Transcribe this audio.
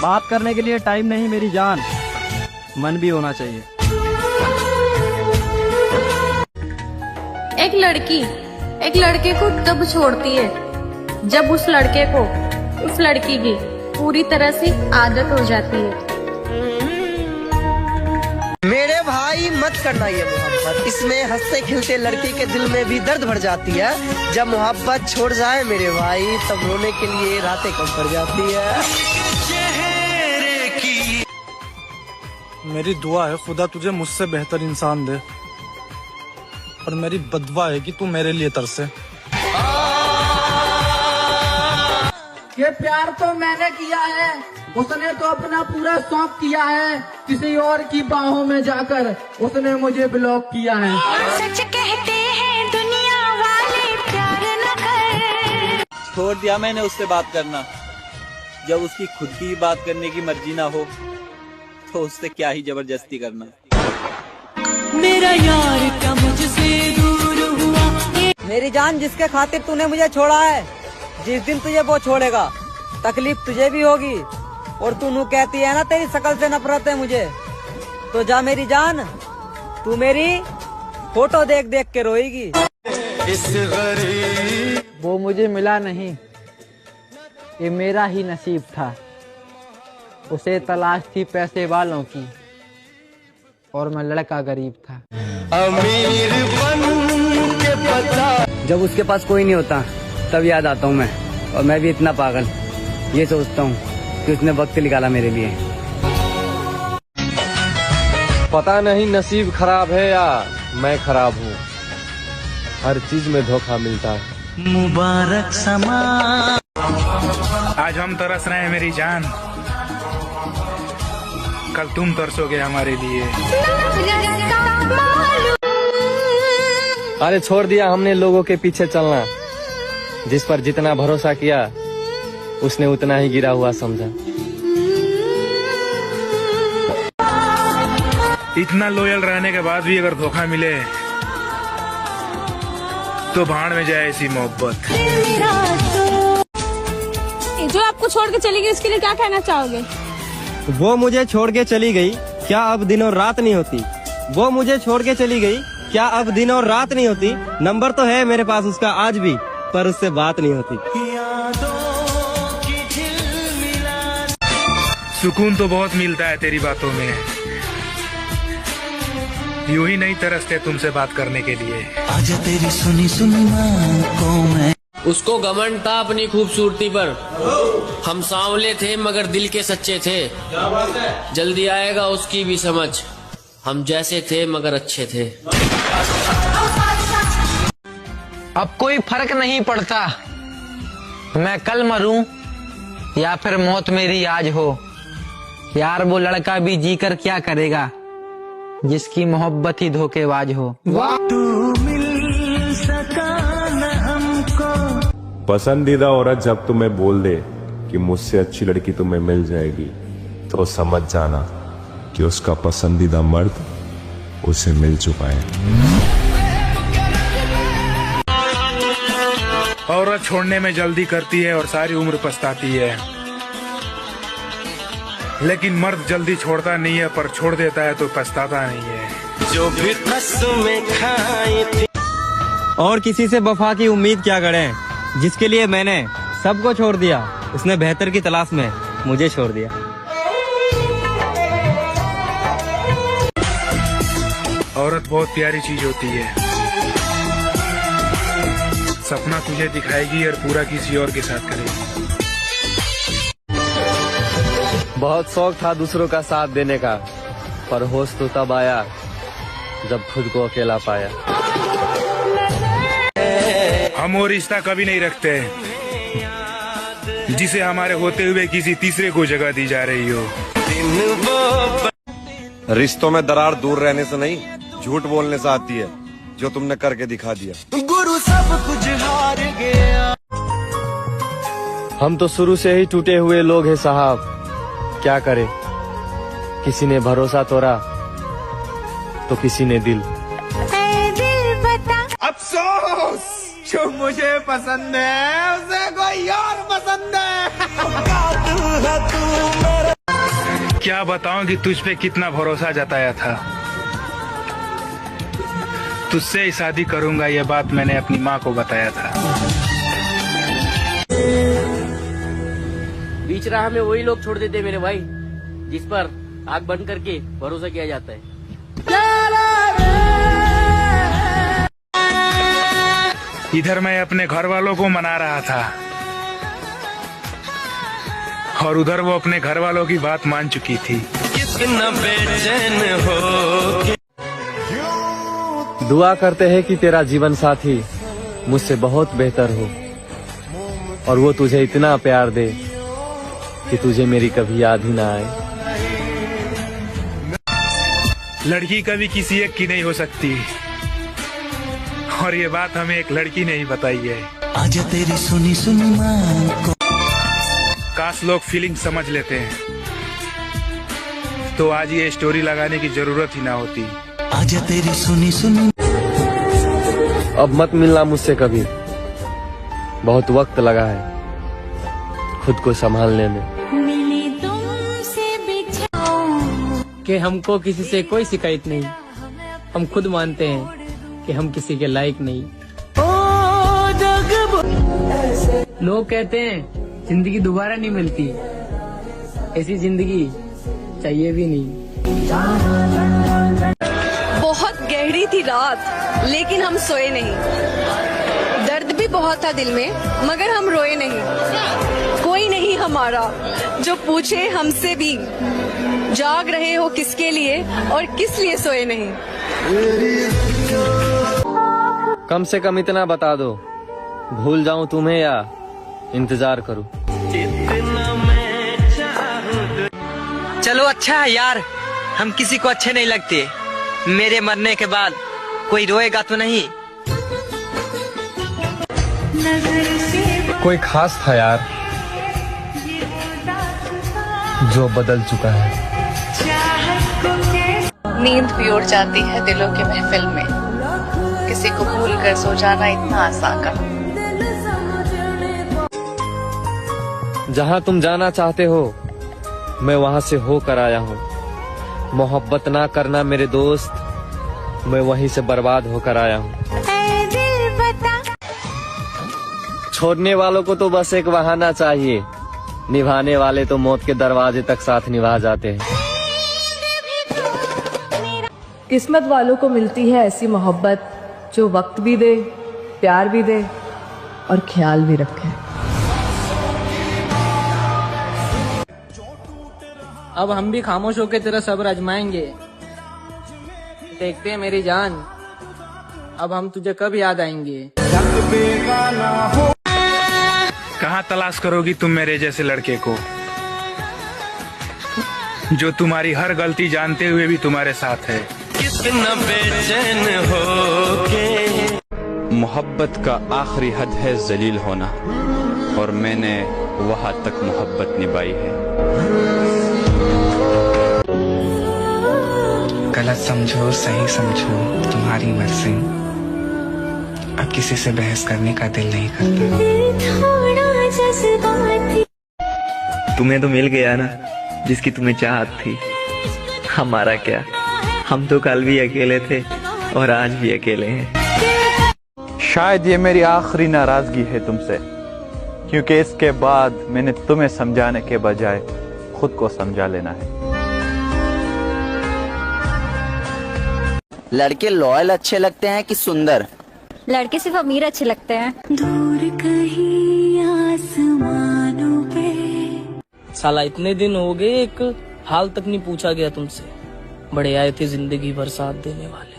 बात करने के लिए टाइम नहीं मेरी जान, मन भी होना चाहिए। एक लड़की एक लड़के को तब छोड़ती है जब उस लड़के को उस लड़की की पूरी तरह से आदत हो जाती है। मेरे भाई मत करना ये मोहब्बत, इसमें हंसते खिलते लड़की के दिल में भी दर्द भर जाती है। जब मोहब्बत छोड़ जाए मेरे भाई, तब रोने के लिए रातें कम पड़ जाती है। मेरी दुआ है खुदा तुझे मुझसे बेहतर इंसान दे, और मेरी बदवा है कि तू मेरे लिए तरसे। ये प्यार तो मैंने किया है, उसने तो अपना पूरा शौक किया है। किसी और की बाहों में जाकर उसने मुझे ब्लॉक किया है। सच कहते हैं दुनिया वाले प्यार न कर। छोड़ दिया मैंने उससे बात करना। जब उसकी खुद की बात करने की मर्जी ना हो तो उससे क्या ही जबरदस्ती करना। मेरा यार क्या मुझसे दूर हुआ। मेरी जान, जिसके खातिर तूने मुझे छोड़ा है, जिस दिन तुझे वो छोड़ेगा तकलीफ तुझे भी होगी। और तू नू कहती है ना तेरी शकल से नफरत है मुझे, तो जा मेरी जान, तू मेरी फोटो देख देख के रोएगी। वो मुझे मिला नहीं, ये मेरा ही नसीब था। उसे तलाश थी पैसे वालों की, और मैं लड़का गरीब था। अमीर बन के बता। जब उसके पास कोई नहीं होता तब याद आता हूँ मैं, और मैं भी इतना पागल ये सोचता हूँ कि उसने वक्त निकाला मेरे लिए। पता नहीं नसीब खराब है या मैं खराब हूँ, हर चीज में धोखा मिलता है। मुबारक समा। आज हम तरस रहे हैं मेरी जान, कल तुम तरसोगे हमारे लिए। अरे छोड़ दिया हमने लोगों के पीछे चलना, जिस पर जितना भरोसा किया उसने उतना ही गिरा हुआ समझा। इतना लॉयल रहने के बाद भी अगर धोखा मिले तो भाड़ में जाए ऐसी मोहब्बत। जो आपको छोड़ के चली गई उसके लिए क्या कहना चाहोगे? वो मुझे छोड़ के चली गई, क्या अब दिन और रात नहीं होती? वो मुझे छोड़ के चली गई, क्या अब दिन और रात नहीं होती? नंबर तो है मेरे पास उसका आज भी, पर उससे बात नहीं होती। सुकून तो बहुत मिलता है तेरी बातों में, यूं ही नहीं तरसते तुमसे बात करने के लिए। आजा तेरी सुनी सुनी को मैं। उसको घमंड था अपनी खूबसूरती पर, हम सांवले थे मगर दिल के सच्चे थे। जल्दी आएगा उसकी भी समझ, हम जैसे थे मगर अच्छे थे। अब कोई फर्क नहीं पड़ता, मैं कल मरूं या फिर मौत मेरी आज हो। यार वो लड़का भी जीकर क्या करेगा जिसकी मोहब्बत ही धोखेबाज हो। तू मिल सका न हमको। पसंदीदा औरत जब तुम्हें बोल दे कि मुझसे अच्छी लड़की तुम्हें मिल जाएगी, तो समझ जाना कि उसका पसंदीदा मर्द उसे मिल चुका है। औरत छोड़ने में जल्दी करती है और सारी उम्र पछताती है, लेकिन मर्द जल्दी छोड़ता नहीं है, पर छोड़ देता है तो पछताता नहीं है। जो भी में खाई थी। और किसी से वफा की उम्मीद क्या करें, जिसके लिए मैंने सबको छोड़ दिया, उसने बेहतर की तलाश में मुझे छोड़ दिया। औरत बहुत प्यारी चीज होती है, सपना तुझे दिखाएगी और पूरा किसी और के साथ करेगी। बहुत शौक था दूसरों का साथ देने का, पर होश तो तब आया जब खुद को अकेला पाया। हम वो रिश्ता कभी नहीं रखते जिसे हमारे होते हुए किसी तीसरे को जगह दी जा रही हो। रिश्तों में दरार दूर रहने से नहीं, झूठ बोलने से आती है, जो तुमने करके दिखा दिया। गुरु सब कुछ हार गया। हम तो शुरू से ही टूटे हुए लोग हैं साहब, क्या करे, किसी ने भरोसा तोड़ा तो किसी ने दिल। अफसोस जो मुझे पसंद है उसे कोई और पसंद है। क्या बताऊं कि तुझ पे कितना भरोसा जताया था। तुझसे ही शादी करूंगा, ये बात मैंने अपनी माँ को बताया था। बीच राह में वही लोग छोड़ देते मेरे भाई जिस पर आंख बंद करके भरोसा किया जाता है। इधर मैं अपने घर वालों को मना रहा था और उधर वो अपने घर वालों की बात मान चुकी थी। कितना बेचैन हो। दुआ करते हैं कि तेरा जीवन साथी मुझसे बहुत बेहतर हो और वो तुझे इतना प्यार दे कि तुझे मेरी कभी याद ही ना आए। लड़की कभी किसी एक की नहीं हो सकती और ये बात हमें एक लड़की ने ही बताई है। आज तेरी सुनी सुनी मांग को काश लोग फीलिंग समझ लेते हैं तो आज ये स्टोरी लगाने की जरूरत ही ना होती। आज तेरी सुनी सुनी। अब मत मिलना मुझसे कभी, बहुत वक्त लगा है खुद को संभालने में। कि हमको किसी से कोई शिकायत नहीं, हम खुद मानते हैं कि हम किसी के लायक नहीं। लोग कहते हैं जिंदगी दोबारा नहीं मिलती, ऐसी जिंदगी चाहिए भी नहीं। बहुत गहरी थी रात लेकिन हम सोए नहीं, दर्द भी बहुत था दिल में मगर हम रोए नहीं। कोई नहीं हमारा जो पूछे हमसे भी, जाग रहे हो किसके लिए और किस लिए सोए नहीं। कम से कम इतना बता दो, भूल जाऊं तुम्हें या इंतजार करूं। चलो अच्छा है यार, हम किसी को अच्छे नहीं लगते। मेरे मरने के बाद कोई रोएगा तो नहीं। कोई खास था यार जो बदल चुका है। नींद भी उड़ जाती है दिलों की महफिल में, किसी को भूल कर सो जाना इतना आसान कहा। जहाँ तुम जाना चाहते हो मैं वहाँ से होकर आया हूँ। मोहब्बत ना करना मेरे दोस्त, मैं वहीं से बर्बाद होकर आया हूँ। छोड़ने वालों को तो बस एक बहाना चाहिए, निभाने वाले तो मौत के दरवाजे तक साथ निभा जाते हैं। किस्मत वालों को मिलती है ऐसी मोहब्बत जो वक्त भी दे, प्यार भी दे और ख्याल भी रखे। अब हम भी खामोश होकर तेरा सब्र आजमाएंगे। देखते हैं मेरी जान, अब हम तुझे कब याद आएंगे। कहाँ तलाश करोगी तुम मेरे जैसे लड़के को जो तुम्हारी हर गलती जानते हुए भी तुम्हारे साथ है। कितना बेचैन हो के। मोहब्बत का आखिरी हद है जलील होना और मैंने वहाँ तक मोहब्बत निभाई है। गलत समझो सही समझो तुम्हारी मर्जी, अब किसी से बहस करने का दिल नहीं करता। तुम्हें तो मिल गया ना जिसकी तुम्हें चाहत थी। हमारा क्या, हम तो कल भी अकेले थे और आज भी अकेले हैं। शायद ये मेरी आखिरी नाराजगी है तुमसे, क्योंकि इसके बाद मैंने तुम्हें समझाने के बजाय खुद को समझा लेना है। लड़के लॉयल अच्छे लगते हैं कि सुंदर? लड़के सिर्फ अमीर अच्छे लगते हैं। दूर कहीं आसमानों पे। साला इतने दिन हो गए एक हाल तक नहीं पूछा गया तुमसे। बड़े आए थे जिंदगी भर साथ देने वाले।